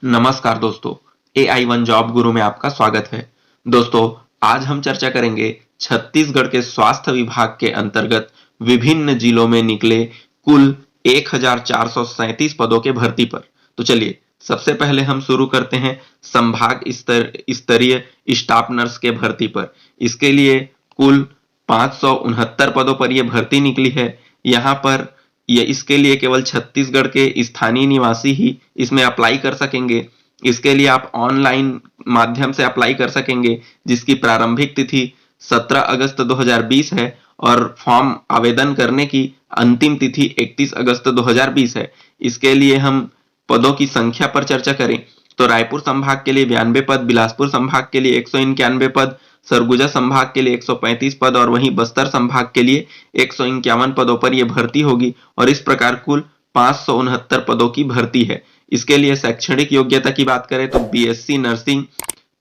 नमस्कार दोस्तों, AI1 job गुरु में आपका स्वागत है। दोस्तों, आज हम चर्चा करेंगे छत्तीसगढ़ के स्वास्थ्य विभाग के अंतर्गत विभिन्न जिलों में निकले कुल 1437 पदों के भर्ती पर। तो चलिए, सबसे पहले हम शुरू करते हैं संभाग स्तरीय स्टाफ नर्स के भर्ती पर। इसके लिए कुल 569 पदों पर यह भर्ती निकली है। यहाँ पर इसके लिए केवल छत्तीसगढ़ के स्थानीय निवासी ही इसमें अप्लाई कर सकेंगे। इसके लिए आप ऑनलाइन माध्यम से अप्लाई कर सकेंगे, जिसकी प्रारंभिक तिथि 17 अगस्त 2020 है और फॉर्म आवेदन करने की अंतिम तिथि 31 अगस्त 2020 है। इसके लिए हम पदों की संख्या पर चर्चा करें तो रायपुर संभाग के लिए 92 पद, बिलासपुर संभाग के लिए 191 पद, सरगुजा संभाग के लिए 135 पद और वहीं बस्तर संभाग के लिए 151 पदों पर यह भर्ती होगी और इस प्रकार कुल 569 पदों की भर्ती है। इसके लिए शैक्षणिक योग्यता की बात करें तो BSc nursing,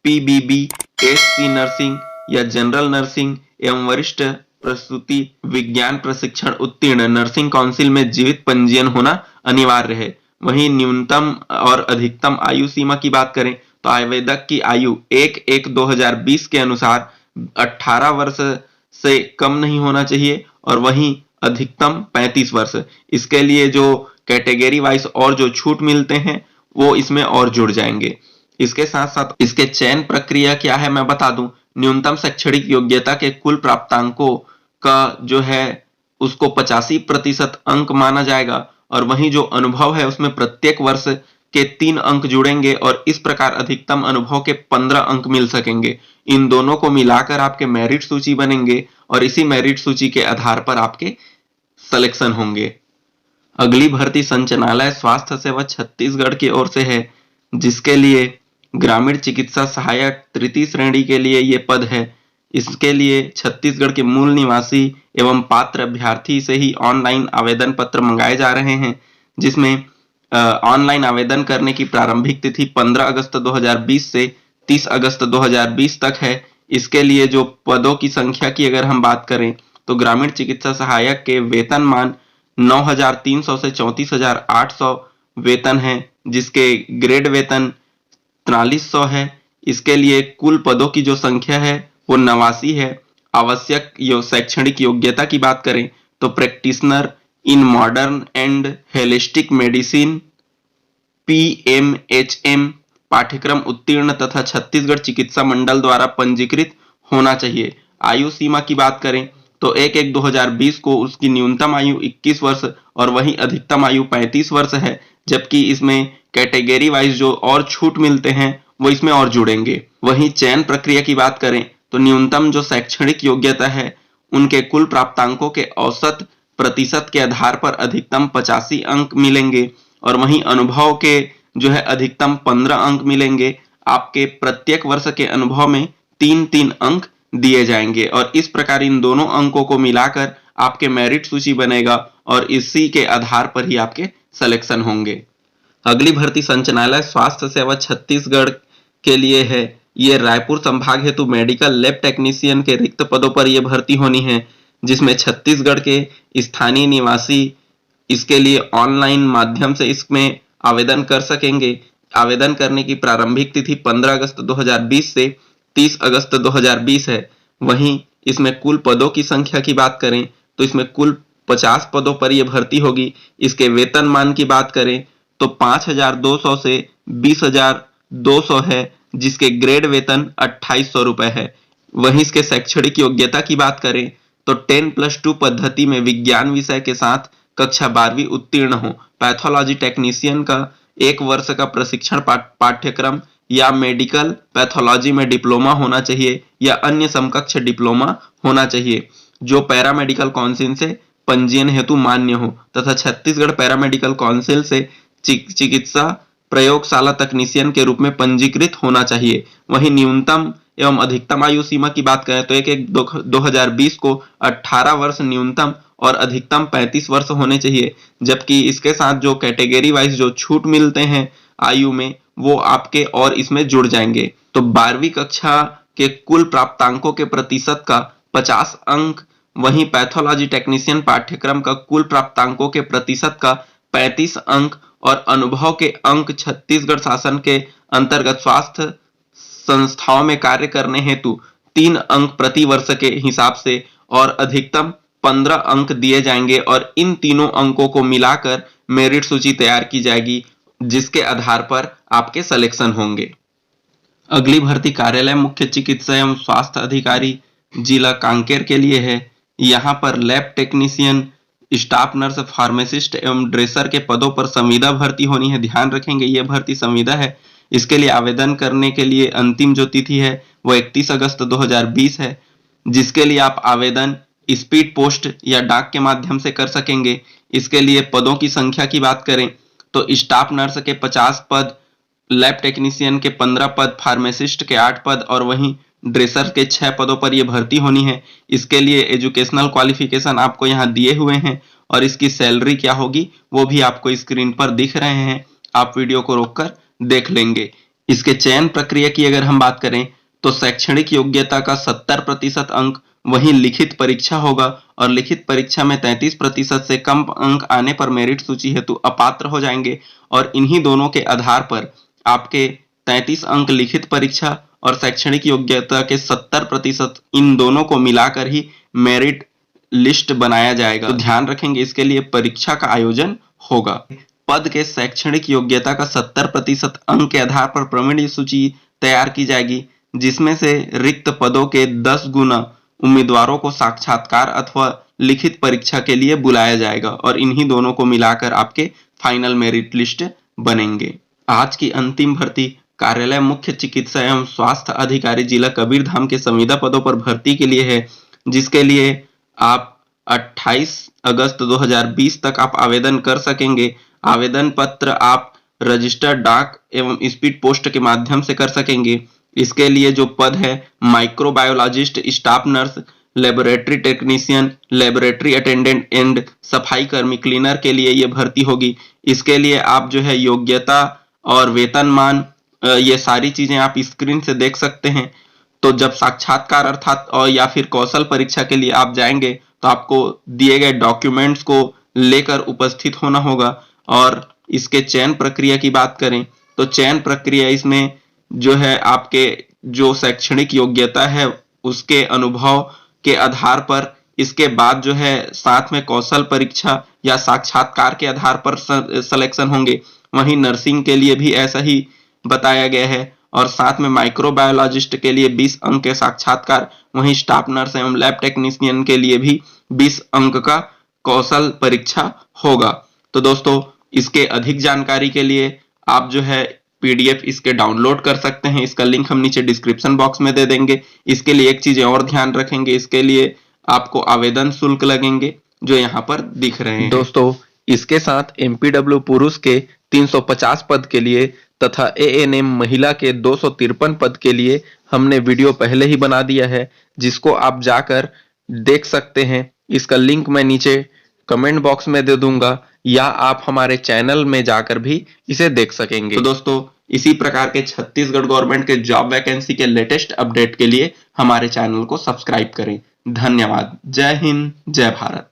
PBB, SC nursing या जनरल नर्सिंग एवं वरिष्ठ प्रसूति विज्ञान प्रशिक्षण उत्तीर्ण नर्सिंग काउंसिल में जीवित पंजीयन होना अनिवार्य है। वहीं न्यूनतम और अधिकतम आयु सीमा की बात करें तो आवेदक की आयु 1/1/2020 के अनुसार 18 वर्ष से कम नहीं होना चाहिए और वहीं अधिकतम 35 वर्ष। इसके लिए जो कैटेगरी वाइज और जो छूट मिलते हैं वो इसमें और जुड़ जाएंगे। इसके साथ साथ इसके चयन प्रक्रिया क्या है मैं बता दूं। न्यूनतम शैक्षणिक योग्यता के कुल प्राप्तांकों का जो है उसको 85% अंक माना जाएगा और वहीं जो अनुभव है उसमें प्रत्येक वर्ष के 3 अंक जुड़ेंगे और इस प्रकार अधिकतम अनुभव के 15 अंक मिल सकेंगे। इन दोनों को मिलाकर आपके मेरिट सूची बनेंगे और इसी मेरिट सूची के आधार पर आपके सिलेक्शन होंगे। अगली भर्ती संचालनालय स्वास्थ्य सेवा छत्तीसगढ़ की ओर से है, जिसके लिए ग्रामीण चिकित्सा सहायक तृतीय श्रेणी के लिए ये पद है। इसके लिए छत्तीसगढ़ के मूल निवासी एवं पात्र अभ्यर्थी से ही ऑनलाइन आवेदन पत्र मंगाए जा रहे हैं, जिसमें ऑनलाइन आवेदन करने की प्रारंभिक तिथि 15 अगस्त 2020 से 30 अगस्त 2020 तक है। इसके लिए जो पदों की संख्या की अगर हम बात करें तो ग्रामीण चिकित्सा सहायक के वेतनमान 9,300 से 34,800 वेतन है, जिसके ग्रेड वेतन 4300 है। इसके लिए कुल पदों की जो संख्या है वो 89 है। आवश्यक शैक्षणिक योग्यता की बात करें तो practitioner in modern and holistic medicine PMHM पाठ्यक्रम उत्तीर्ण तथा छत्तीसगढ़ चिकित्सा मंडल द्वारा पंजीकृत होना चाहिए। आयु सीमा की बात करें तो 1/1/2020 को उसकी न्यूनतम आयु 21 वर्ष और वहीं अधिकतम आयु 35 वर्ष है, जबकि इसमें कैटेगरी वाइज जो और छूट मिलते हैं वो इसमें और जुड़ेंगे। वहीं चयन प्रक्रिया की बात करें तो न्यूनतम जो शैक्षणिक योग्यता है उनके कुल प्राप्तांकों के औसत प्रतिशत के आधार पर अधिकतम 85 अंक मिलेंगे और वहीं अनुभव के जो है अधिकतम 15 अंक मिलेंगे। आपके प्रत्येक वर्ष के अनुभव में 3-3 अंक दिए जाएंगे और इस प्रकार इन दोनों अंकों को मिलाकर आपके मेरिट सूची बनेगा और इसी के आधार पर ही आपके सिलेक्शन होंगे। अगली भर्ती संचालनालय स्वास्थ्य सेवा छत्तीसगढ़ के लिए है। ये रायपुर संभाग हेतु मेडिकल लैब टेक्नीशियन के रिक्त पदों पर यह भर्ती होनी है, जिसमें छत्तीसगढ़ के स्थानीय निवासी इसके लिए ऑनलाइन माध्यम से इसमें आवेदन कर सकेंगे। आवेदन करने की प्रारंभिक तिथि 15 अगस्त 2020 से 30 अगस्त 2020 है। वहीं इसमें कुल पदों की संख्या की बात करें तो इसमें कुल 50 पदों पर यह भर्ती होगी। इसके वेतनमान की बात करें तो 5,200 से 20,200 है, जिसके ग्रेड वेतन 2,800 रुपए है। वहीं इसके शैक्षणिक योग्यता की बात करें तो 10+2 पद्धति में विज्ञान विषय के साथ कक्षा 12वीं उत्तीर्ण हो। पैथोलॉजी टेक्नीशियन का 1 वर्ष का प्रशिक्षण पाठ्यक्रम या मेडिकल पैथोलॉजी में डिप्लोमा होना चाहिए या अन्य समकक्ष डिप्लोमा होना चाहिए जो पैरामेडिकल काउंसिल से पंजीयन हेतु मान्य हो तथा छत्तीसगढ़ पैरामेडिकल काउंसिल से चिकित्सा प्रयोगशाला तकनीशियन के रूप में पंजीकृत होना चाहिए। वहीं न्यूनतम एवं अधिकतम आयु सीमा की बात करें तो 1/1/2020 को 18 वर्ष न्यूनतम और अधिकतम 35 वर्ष होने चाहिए, जबकि इसके साथ जो कैटेगरी वाइज जो छूट मिलते हैं आयु में वो आपके और इसमें जुड़ जाएंगे। तो 12वीं कक्षा के कुल प्राप्तांकों के प्रतिशत का 50 अंक, वहीं पैथोलॉजी टेक्नीशियन पाठ्यक्रम का कुल प्राप्तांकों के प्रतिशत का 35 अंक और अनुभव के अंक छत्तीसगढ़ शासन के अंतर्गत स्वास्थ्य संस्थाओं में कार्य करने हेतु 3 अंक प्रति वर्ष के हिसाब से और अधिकतम 15 अंक दिए जाएंगे और इन तीनों अंकों को मिलाकर मेरिट सूची तैयार की जाएगी, जिसके आधार पर आपके सिलेक्शन होंगे। अगली भर्ती कार्यालय मुख्य चिकित्सा एवं स्वास्थ्य अधिकारी जिला कांकेर के लिए है। यहाँ पर lab technician, staff nurse, pharmacist एवं ड्रेसर के पदों पर संविदा भर्ती होनी है। ध्यान रखेंगे यह भर्ती संविदा है। इसके लिए आवेदन करने के लिए अंतिम जो तिथि है वो 31 अगस्त 2020 है, जिसके लिए आप आवेदन स्पीड पोस्ट या डाक के माध्यम से कर सकेंगे। इसके लिए पदों की संख्या की बात करें तो स्टाफ नर्स के 50 पद, लैब टेक्नीशियन के 15 पद, फार्मासिस्ट के 8 पद और वहीं ड्रेसर के 6 पदों पर यह भर्ती होनी है। इसके लिए एजुकेशनल क्वालिफिकेशन आपको यहाँ दिए हुए हैं और इसकी सैलरी क्या होगी वो भी आपको स्क्रीन पर दिख रहे हैं। आप वीडियो को रोककर देख लेंगे। इसके चयन प्रक्रिया की अगर हम बात करें तो शैक्षणिक योग्यता का 70% अंक, वहीं लिखित परीक्षा होगा और लिखित परीक्षा में 33% से कम अंक आने पर मेरिट सूची हेतु अपात्र हो जाएंगे और इन्हीं दोनों के आधार पर आपके 33 अंक लिखित परीक्षा और शैक्षणिक योग्यता के 70% इन दोनों को मिलाकर ही मेरिट लिस्ट बनाया जाएगा। तो ध्यान रखेंगे इसके लिए परीक्षा का आयोजन होगा। पद के शैक्षणिक योग्यता का 70% अंक के आधार पर प्रवीण सूची तैयार की जाएगी, जिसमें से रिक्त पदों के 10 गुना उम्मीदवारों को साक्षात्कार अथवा लिखित परीक्षा के लिए बुलाया जाएगा और इन्हीं दोनों को मिलाकर आपके फाइनल मेरिट लिस्ट बनेंगे। आज की अंतिम भर्ती कार्यालय मुख्य चिकित्सा एवं स्वास्थ्य अधिकारी जिला कबीरधाम के संविदा पदों पर भर्ती के लिए है, जिसके लिए आप 28 अगस्त 2020 तक आप आवेदन कर सकेंगे। आवेदन पत्र आप रजिस्टर्ड डाक एवं स्पीड पोस्ट के माध्यम से कर सकेंगे। इसके लिए जो पद है microbiologist, staff nurse, laboratory technician, laboratory attendant and सफाई कर्मी क्लीनर के लिए ये भर्ती होगी। इसके लिए आप जो है योग्यता और वेतनमान ये सारी चीजें आप स्क्रीन से देख सकते हैं। तो जब साक्षात्कार अर्थात और या फिर कौशल परीक्षा के लिए आप जाएंगे तो आपको दिए गए डॉक्यूमेंट्स को लेकर उपस्थित होना होगा। और इसके चयन प्रक्रिया की बात करें तो चयन प्रक्रिया इसमें जो है आपके जो शैक्षणिक योग्यता है उसके अनुभव के आधार पर, इसके बाद जो है साथ में कौशल परीक्षा या साक्षात्कार के आधार पर सिलेक्शन होंगे। वहीं नर्सिंग के लिए भी ऐसा ही बताया गया है और साथ में माइक्रोबायोलॉजिस्ट के लिए 20 अंक के साक्षात्कार, वहीं स्टाफ नर्स एवं लैब टेक्नीशियन के लिए भी 20 अंक का कौशल परीक्षा होगा। तो दोस्तों इसके अधिक जानकारी के लिए आप जो है पीडीएफ इसके डाउनलोड कर सकते हैं। इसका लिंक हम नीचे डिस्क्रिप्शन बॉक्स में दे देंगे। इसके लिए एक चीज और ध्यान रखेंगे, इसके लिए आपको आवेदन शुल्क लगेंगे जो यहाँ पर दिख रहे हैं। दोस्तों इसके साथ एमपीडब्ल्यू पुरुष के 350 पद के लिए तथा एएनएम महिला के 253 पद के लिए हमने वीडियो पहले ही बना दिया है, जिसको आप जाकर देख सकते हैं। इसका लिंक मैं नीचे कमेंट बॉक्स में दे दूंगा या आप हमारे चैनल में जाकर भी इसे देख सकेंगे। तो दोस्तों इसी प्रकार के छत्तीसगढ़ गवर्नमेंट के जॉब वैकेंसी के लेटेस्ट अपडेट के लिए हमारे चैनल को सब्सक्राइब करें। धन्यवाद। जय हिंद, जय भारत।